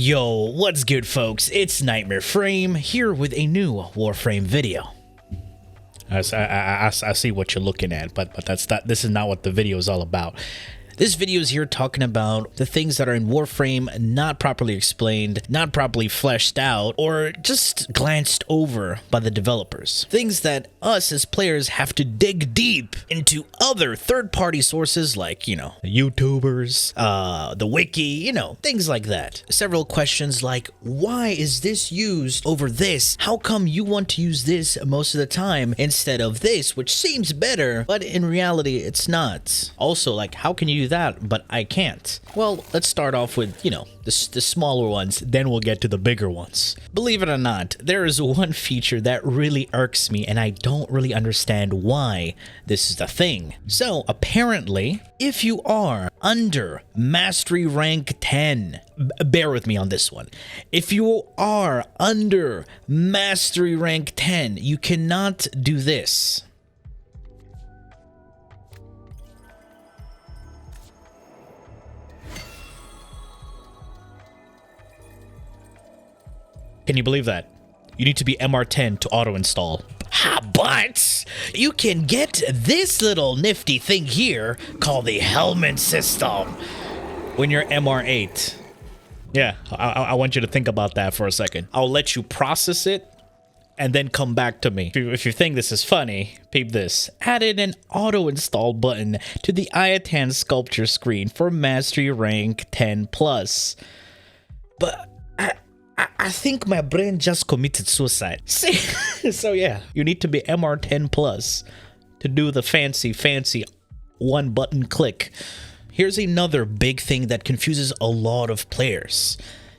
Yo, what's good folks? It's Nightmare Frame here with a new Warframe video. I see what you're looking at, but this is not what the video is all about. This video is here talking about the things that are in Warframe not properly explained, not properly fleshed out, or just glanced over by the developers. Things that us as players have to dig deep into other third-party sources like, YouTubers, the wiki, things like that. Several questions like, why is this used over this? How come you want to use this most of the time instead of this, which seems better, but in reality it's not? Also, like, how can you do that, but I can't? Well, let's start off with, the smaller ones, then we'll get to the bigger ones. Believe it or not, there is one feature that really irks me, and I don't really understand why this is the thing. So, apparently, if you are under Mastery Rank 10, bear with me on this one. If you are under Mastery Rank 10, you cannot do this. Can you believe that? You need to be MR10 to auto-install. But you can get this little nifty thing here called the helmet system when you're MR8. Yeah, I want you to think about that for a second. I'll let you process it and then come back to me. If you think this is funny, peep this. Added an auto-install button to the Iatan sculpture screen for Mastery Rank 10+. But I think my brain just committed suicide. So yeah, you need to be MR10+ to do the fancy one button click. Here's another big thing that confuses a lot of players.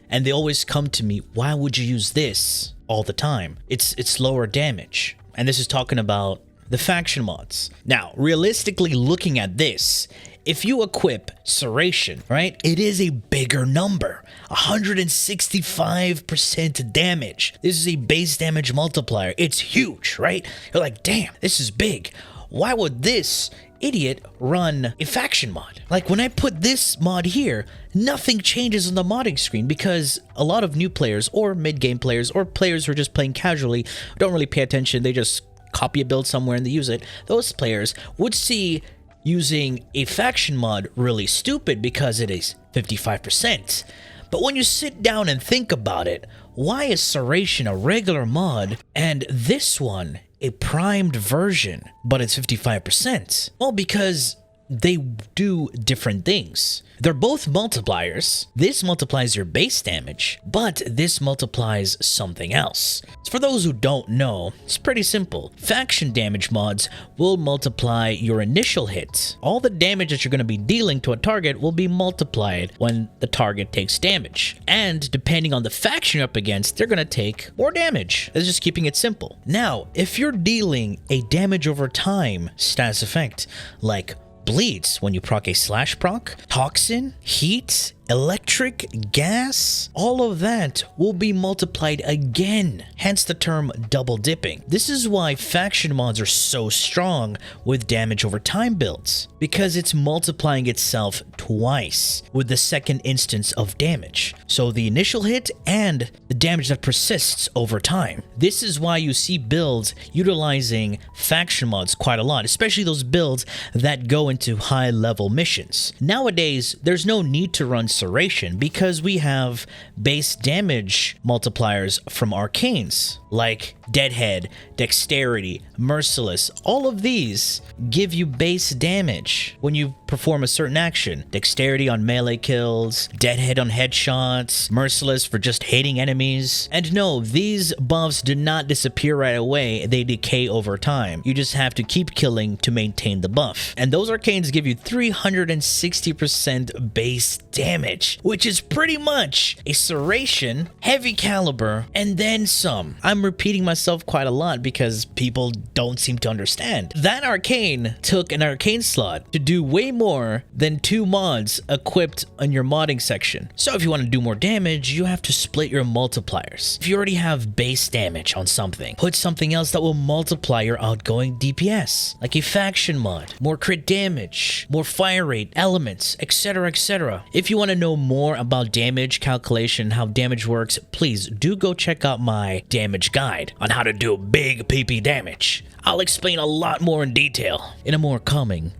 And they always come to me, why would you use this all the time? It's lower damage. And this is talking about the faction mods. Now, realistically looking at this, if you equip Serration, right, it is a bigger number, 165% damage. This is a base damage multiplier. It's huge, right? You're like, damn, this is big. Why would this idiot run a faction mod? Like, when I put this mod here, nothing changes on the modding screen because a lot of new players or mid-game players or players who are just playing casually don't really pay attention. They just copy a build somewhere and they use it. Those players would see using a faction mod really stupid because it is 55%. But when you sit down and think about it, why is Serration a regular mod and this one a primed version, but it's 55%? Well, because they do different things. They're both multipliers. This multiplies your base damage, but this multiplies something else. For those who don't know, it's pretty simple. Faction damage mods will multiply your initial hit. All the damage that you're going to be dealing to a target will be multiplied when the target takes damage. And depending on the faction you're up against, they're going to take more damage. That's just keeping it simple. Now, if you're dealing a damage over time status effect, like bleeds when you proc a slash proc, toxin, heat, electric, gas, all of that will be multiplied again, hence the term double dipping. This is why faction mods are so strong with damage over time builds, because it's multiplying itself twice with the second instance of damage. So the initial hit and the damage that persists over time. This is why you see builds utilizing faction mods quite a lot, especially those builds that go into high level missions. Nowadays, there's no need to run Serration because we have base damage multipliers from arcanes like Deadhead, Dexterity, Merciless. All of these give you base damage when you perform a certain action. Dexterity on melee kills, Deadhead on headshots, Merciless for just hitting enemies. And no, these buffs do not disappear right away, they decay over time. You just have to keep killing to maintain the buff. And those arcanes give you 360% base damage, which is pretty much a Serration, heavy caliber, and then some. I'm repeating myself quite a lot because people don't seem to understand. That arcane took an arcane slot to do way more than 2 mods equipped on your modding section. So if you want to do more damage, you have to split your multipliers. If you already have base damage on something, put something else that will multiply your outgoing DPS, like a faction mod, more crit damage, more fire rate, elements, etc., etc. If you want to to know more about damage calculation, how damage works, please do go check out my damage guide on how to do big PP damage. I'll explain a lot more in detail in a more calming,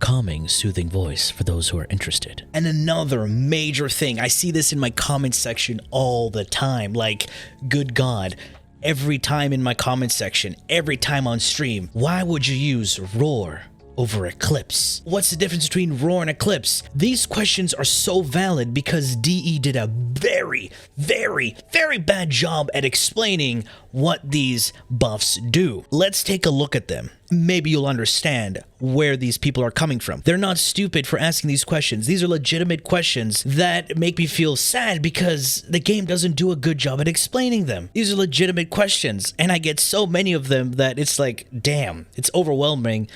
soothing voice for those who are interested. And another major thing, I see this in my comment section all the time, like, good God, every time in my comment section, every time on stream, why would you use Roar over Eclipse? What's the difference between Roar and Eclipse? These questions are so valid because DE did a very bad job at explaining what these buffs do. Let's take a look at them. Maybe you'll understand where these people are coming from. They're not stupid for asking these questions. These are legitimate questions that make me feel sad because the game doesn't do a good job at explaining them. These are legitimate questions, and I get so many of them that it's like, damn, it's overwhelming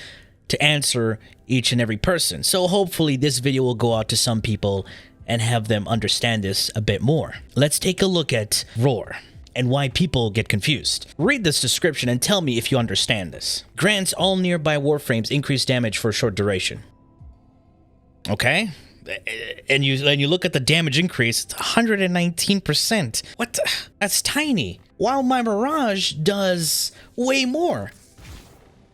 to answer each and every person. So hopefully this video will go out to some people and have them understand this a bit more. Let's take a look at Roar and why people get confused. Read this description and tell me if you understand this. Grants all nearby warframes increased damage for a short duration. Okay. And you look at the damage increase, it's 119%. What the? That's tiny. While my Mirage does way more.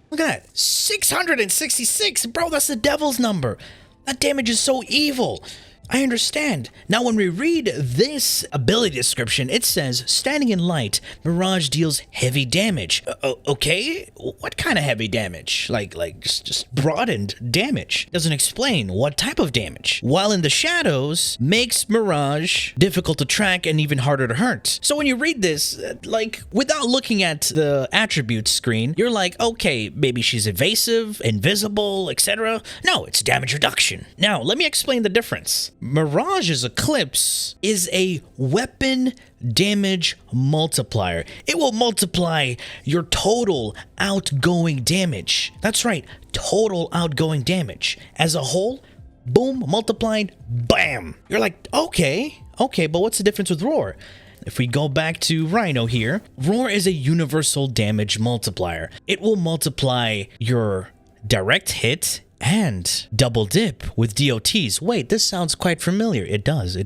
Look at that, 666, bro, that's the devil's number. That damage is so evil. I understand. Now, when we read this ability description, it says, standing in light, Mirage deals heavy damage. Okay, what kind of heavy damage? Like just broadened damage. Doesn't explain what type of damage. While in the shadows, makes Mirage difficult to track and even harder to hurt. So when you read this, like, without looking at the attributes screen, you're like, okay, maybe she's evasive, invisible, etc. No, it's damage reduction. Now, let me explain the difference. Mirage's Eclipse is a weapon damage multiplier. It will multiply your total outgoing damage. That's right, total outgoing damage. As a whole, boom, multiplied, bam. You're like, okay, but what's the difference with Roar? If we go back to Rhino here, Roar is a universal damage multiplier. It will multiply your direct hit and double dip with DOTs. Wait, this sounds quite familiar. It does.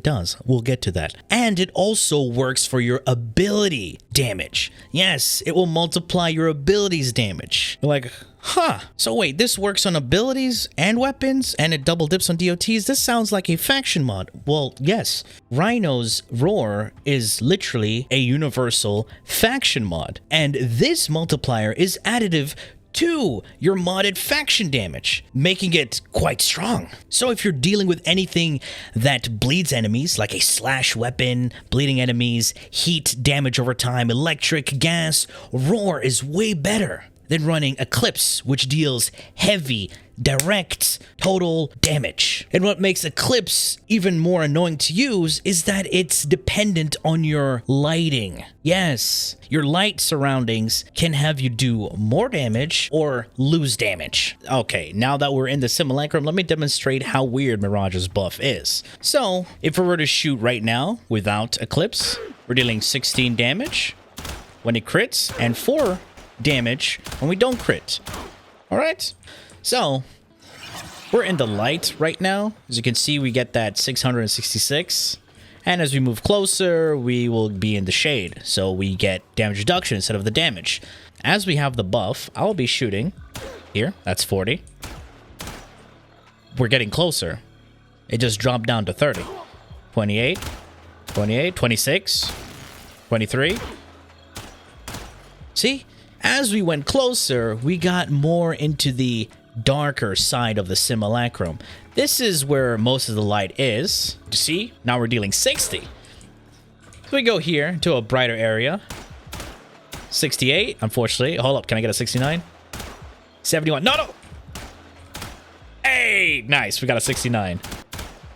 We'll get to that. And it also works for your ability damage. Yes, it will multiply your abilities damage. You're like, huh. So wait, this works on abilities and weapons and it double dips on DOTs? This sounds like a faction mod. Well, yes. Rhino's Roar is literally a universal faction mod. And this multiplier is additive to your modded faction damage, making it quite strong. So if you're dealing with anything that bleeds enemies, like a slash weapon, bleeding enemies, heat damage over time, electric, gas, Roar is way better than running Eclipse, which deals heavy, direct, total damage. And what makes Eclipse even more annoying to use is that it's dependent on your lighting. Yes, your light surroundings can have you do more damage or lose damage. Okay, now that we're in the simulacrum, let me demonstrate how weird Mirage's buff is. So, if we were to shoot right now without Eclipse, we're dealing 16 damage when it crits and 4 damage when we don't crit. All right, so we're in the light right now. As you can see, we get that 666, and as we move closer, we will be in the shade, so we get damage reduction instead of the damage. As we have the buff, I'll be shooting here. That's 40. We're getting closer. It just dropped down to 30. 28, 28, 26, 23. See? As we went closer, we got more into the darker side of the simulacrum. This is where most of the light is. You see? Now we're dealing 60. So we go here to a brighter area. 68, unfortunately. Hold up, can I get a 69? 71. No! Hey, nice. We got a 69.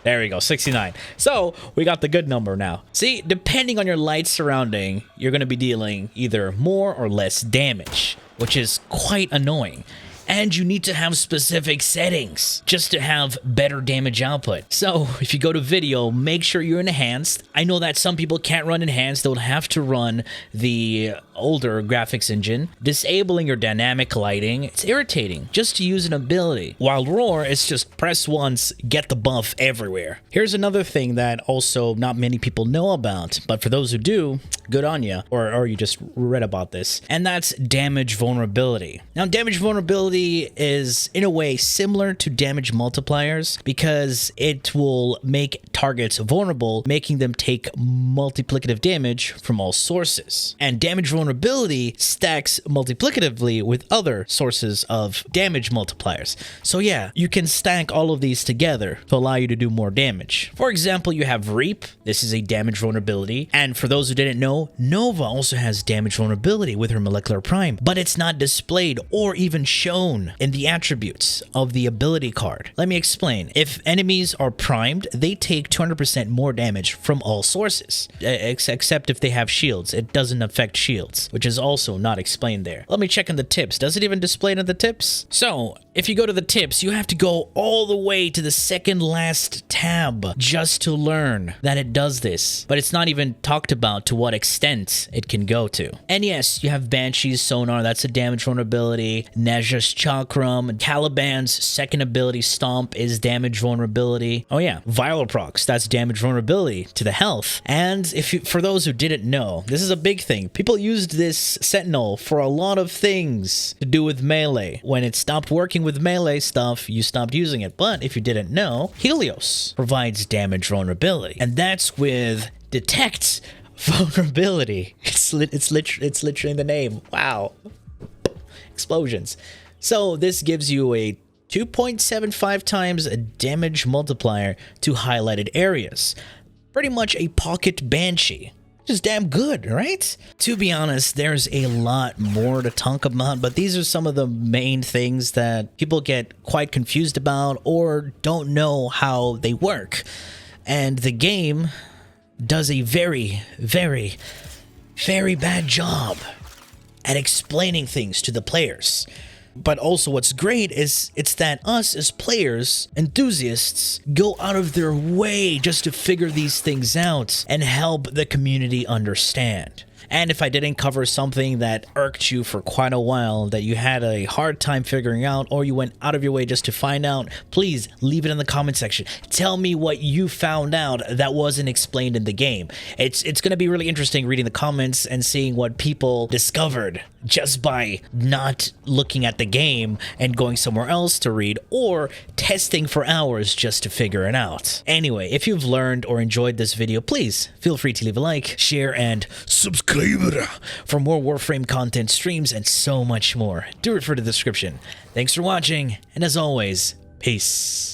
There we go, 69. So, we got the good number now. See, depending on your light surrounding, you're going to be dealing either more or less damage, which is quite annoying. And you need to have specific settings just to have better damage output. So if you go to video, make sure you're in enhanced. I know that some people can't run enhanced. They'll have to run the older graphics engine. Disabling your dynamic lighting, it's irritating just to use an ability. While Roar, it's just press once, get the buff everywhere. Here's another thing that also not many people know about, but for those who do, good on you, or you just read about this, and that's damage vulnerability. Now, damage vulnerability is in a way similar to damage multipliers because it will make targets vulnerable, making them take multiplicative damage from all sources. And damage vulnerability stacks multiplicatively with other sources of damage multipliers. So yeah, you can stack all of these together to allow you to do more damage. For example, you have Reap. This is a damage vulnerability. And for those who didn't know, Nova also has damage vulnerability with her molecular prime, but it's not displayed or even shown in the attributes of the ability card. Let me explain. If enemies are primed, they take 200% more damage from all sources, except if they have shields. It doesn't affect shields, which is also not explained there. Let me check in the tips. Does it even display it in the tips? So if you go to the tips, you have to go all the way to the second last tab just to learn that it does this, but it's not even talked about to what extent it can go to. And yes, you have Banshee's Sonar, that's a damage vulnerability. Neja's Chakram, Caliban's second ability Stomp is damage vulnerability. Oh yeah, Viloprox, that's damage vulnerability to the health. And for those who didn't know, this is a big thing. People used this Sentinel for a lot of things to do with melee. When it stopped working with melee stuff, you stopped using it. But if you didn't know, Helios provides damage vulnerability, and that's with Detect Vulnerability. It's literally in the name. Wow. Explosions. So this gives you a 2.75 times a damage multiplier to highlighted areas. Pretty much a pocket Banshee. Just damn good, right? To be honest, there's a lot more to talk about, but these are some of the main things that people get quite confused about or don't know how they work. And the game does a very, very, very bad job at explaining things to the players. But also what's great is it's that us as players, enthusiasts, go out of their way just to figure these things out and help the community understand. And if I didn't cover something that irked you for quite a while, that you had a hard time figuring out, or you went out of your way just to find out, please leave it in the comment section. Tell me what you found out that wasn't explained in the game. It's going to be really interesting reading the comments and seeing what people discovered just by not looking at the game and going somewhere else to read, or testing for hours just to figure it out. Anyway, if you've learned or enjoyed this video, please feel free to leave a like, share, and subscribe for more Warframe content, streams, and so much more. Do refer to the description. Thanks for watching, and as always, peace.